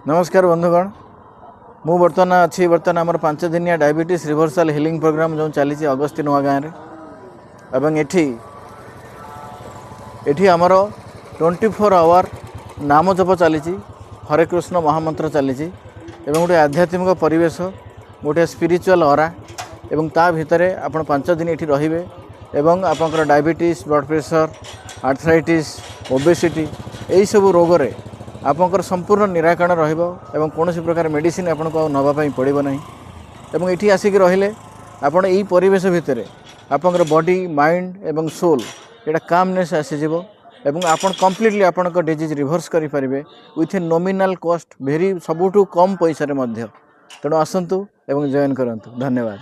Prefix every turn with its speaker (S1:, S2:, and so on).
S1: नमस्कार बंधुगण मु बर्तमान आमर 5 दिनिया डायबिटीज रिवर्सल हिलिंग प्रोग्राम जो चली अगस्ती नुआ गाँव में एठी आमर 24 आवर नाम जप चली हरे कृष्ण महामंत्र चली गोटे आध्यात्मिक परिवेश गोटे स्पिरिचुअल ऑरा एवं ता भितर आप 5 दिन ये रे एवं आपंकर diabetes blood pressure arthritis obesity यही सब रोग रे आपंकर संपूर्ण निराकरण रहिबो एवं कोनोसी प्रकार मेडिसिन आपनको नवाई पड़ो ना एवं ये आसिक रहिले आपण यही परिवेश भितर आपंकर बॉडी माइंड एवं सोल ये कामनेस आसीजिवो एवं आपण कंप्लीटली आपंक डिजीज रिवर्स करि परिबे विथ ए नॉमिनल कॉस्ट भेरी सबुठु कम पैसा रे मध्य तेणु आसंतु एवं जॉइन करंतु। धन्यवाद।